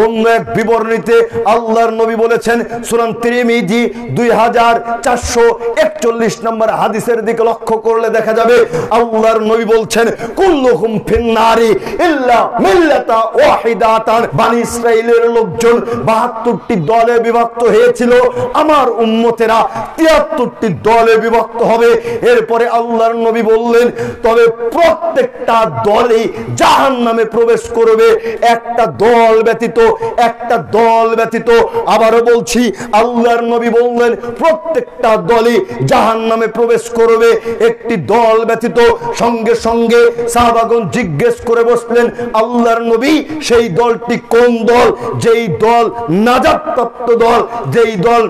অন্য এক বিবরণীতে আল্লাহর নবী বলেছেন, সুনান তিরমিজি 2441 নম্বর হাদিসের দিকে লক্ষ্য করলে দেখা যাবে আল্লাহর নবী বলছেন, কুল্লুহুম ফিন্নারি ইল্লা মিল্লাতা ওয়াহিদাতান। বনি ইসরাইলের লোকজন 72টি দলে বিভক্ত হয়েছিল, আমার উম্মতেরা 73টি দলে বিভক্ত হবে। এরপরে আল্লাহর নবী বললেন, তবে প্রত্যেকটা দলই জাহান্নামে প্রবেশ করবে, একটা দল ব্যতীত, একটা দল ব্যতীত। আবারও বলছি, আল্লাহর নবী বললেন প্রত্যেকটা দলই জাহান্নামে প্রবেশ করবে, একটি দল ব্যতীত। সঙ্গে সঙ্গে সাহাবাগণ জিজ্ঞেস করে বসলেন, আল্লাহর নবী সেই দলটি কোন দল? যেই দল নাজাতপ্রাপ্ত দল, যেই দল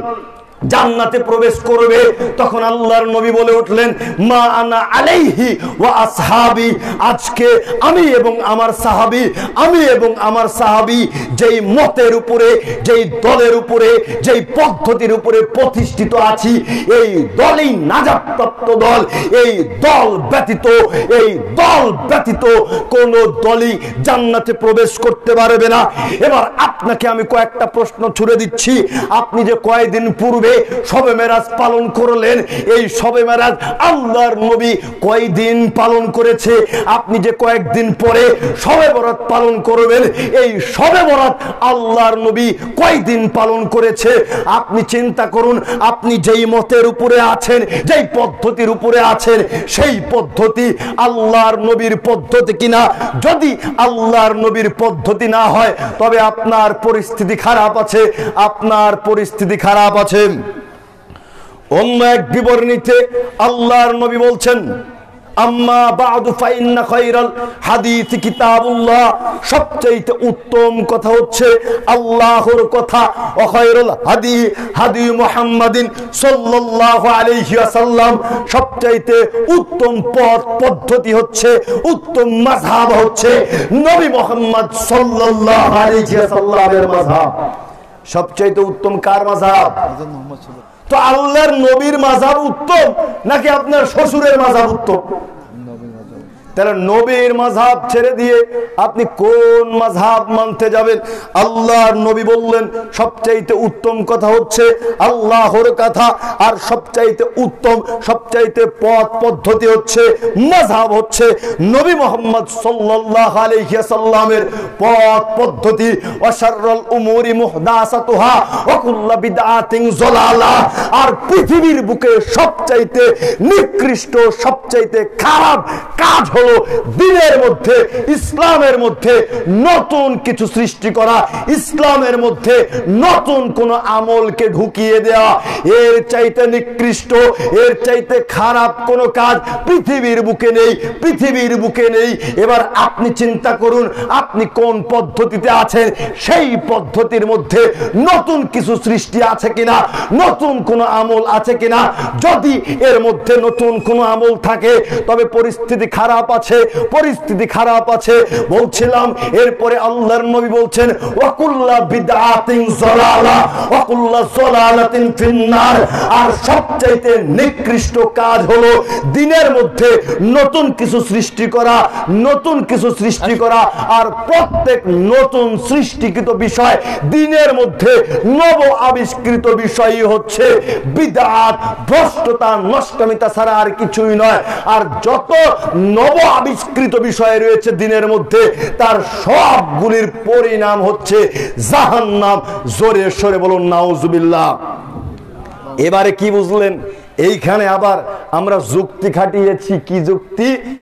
জান্নাতে প্রবেশ করবে। তখন আল্লাহর নবী বলে উঠলেন, মা আনা আলাইহি ওয়া আসহাবি, আজকে আমি এবং আমার সাহাবী, আমি এবং আমার সাহাবী যেই মতের উপরে, যেই দলের উপরে, যেই পদ্ধতির উপরে প্রতিষ্ঠিত আছি, এই দলই নাজাতপ্রাপ্ত দল। এই দল ব্যতীত, এই দল ব্যতীত কোন দলই জান্নাতে প্রবেশ করতে পারবে না। এবার আপনাকে আমি কয়েকটা প্রশ্ন ছুড়ে দিচ্ছি। আপনি যে কয়েকদিন পূর্বে শবে মেরাজ পালন করলেন, এই শবে মেরাজ আল্লাহর নবী কয়দিন পালন করেছে? আপনি যে কয়েকদিন পরে শবে বরাত পালন করবেন, এই শবে বরাত আল্লাহর নবী কয়দিন পালন করেছে? আপনি চিন্তা করুন, আপনি যেই মতের উপরে আছেন, যেই পদ্ধতির উপরে আছেন, সেই পদ্ধতি আল্লাহর নবীর পদ্ধতি কিনা? যদি আল্লাহর নবীর পদ্ধতি না হয়, তবে আপনার পরিস্থিতি খারাপ আছে, আপনার পরিস্থিতি খারাপ আছে। অন্য এক বিবরণীতে আল্লাহর নবী বলছেন, আম্মা বা'দু ফাইন্না খায়রাল হাদিস কিতাবুল্লাহ, সবচেয়ে উত্তম কথা হচ্ছে আল্লাহর কথা। ওয়া খায়রুল হাদি হাদি মুহাম্মাদিন সাল্লাল্লাহু আলাইহি ওয়াসাল্লাম, সবচেয়ে উত্তম পথ পদ্ধতি হচ্ছে, উত্তম মাযহাব হচ্ছে নবী মুহাম্মদ সাল্লাল্লাহু আলাইহি ওয়াসাল্লামের মাযহাব। সবচেয়ে উত্তম কার মাযহাব? তো আল্লাহর নবীর মাযহাব উত্তম নাকি আপনার শ্বশুরের মাযহাব উত্তম? তাহলে নবীর মাযহাব ছেড়ে দিয়ে আপনি কোন মাযহাব মানতে যাবেন? আল্লাহর নবী বললেন সবচাইতে উত্তম কথা হচ্ছে আল্লাহর কথা, আর সবচাইতে উত্তম, সবচাইতে পথ পদ্ধতি হচ্ছে, মাযহাব হচ্ছে নবী মুহাম্মদ সাল্লাল্লাহু আলাইহি ওয়াসাল্লামের পথ পদ্ধতি। ওয়া শাররুল উমুরি মুহদাসাতুহা ওয়া কুল্লু বিদআতিন যালালা, আর পৃথিবীর বুকে সবচাইতে নিকৃষ্ট, সবচাইতে খারাপ কাজ হলো দিনের মধ্যে, ইসলামের মধ্যে নতুন কিছু সৃষ্টি করা, ইসলামের মধ্যে নতুন কোন আমলকে ঢুকিয়ে দেওয়া। এর চাইতে নিকৃষ্ট, এর চাইতে খারাপ কোন কাজ পৃথিবীর বুকে নেই, পৃথিবীর বুকে নেই। এবার আপনি চিন্তা করুন, আপনি কোন পদ্ধতিতে আছেন, সেই পদ্ধতির মধ্যে নতুন কিছু সৃষ্টি আছে কিনা, নতুন কোন আমল আছে কিনা। যদি এর মধ্যে নতুন কোন আমল থাকে, তবে পরিস্থিতি খারাপ আছে, পরিস্থিতি খারাপ আছে। বলছিলাম, এরপরে আল্লাহর নবী বলছেন, ওয়া কুল্লু বিদআতিন যালালা ওয়া কুল্লু যালালাতিন ফিন্নার, আর সবচাইতে নিকৃষ্ট কাজ হলো দিনের মধ্যে নতুন কিছু সৃষ্টি করা, নতুন কিছু সৃষ্টি করা। আর প্রত্যেক নতুন সৃষ্টিকৃত বিষয়, দিনের মধ্যে নব আবিষ্কৃত বিষয়ই হচ্ছে বিদআত, ভ্রষ্টতা, নষ্টমিতা ছাড়া আর কিছুই নয়। আর যত নব আবিষ্কৃত বিষয় রয়েছে দিনের মধ্যে, তার সবগুলির পরিণাম হচ্ছে জাহান্নাম। জোরে সরে বলুন নাউজুবিল্লাহ। এবারে কি বুঝলেন? এইখানে আবার আমরা যুক্তি খাটিয়েছি। কি যুক্তি?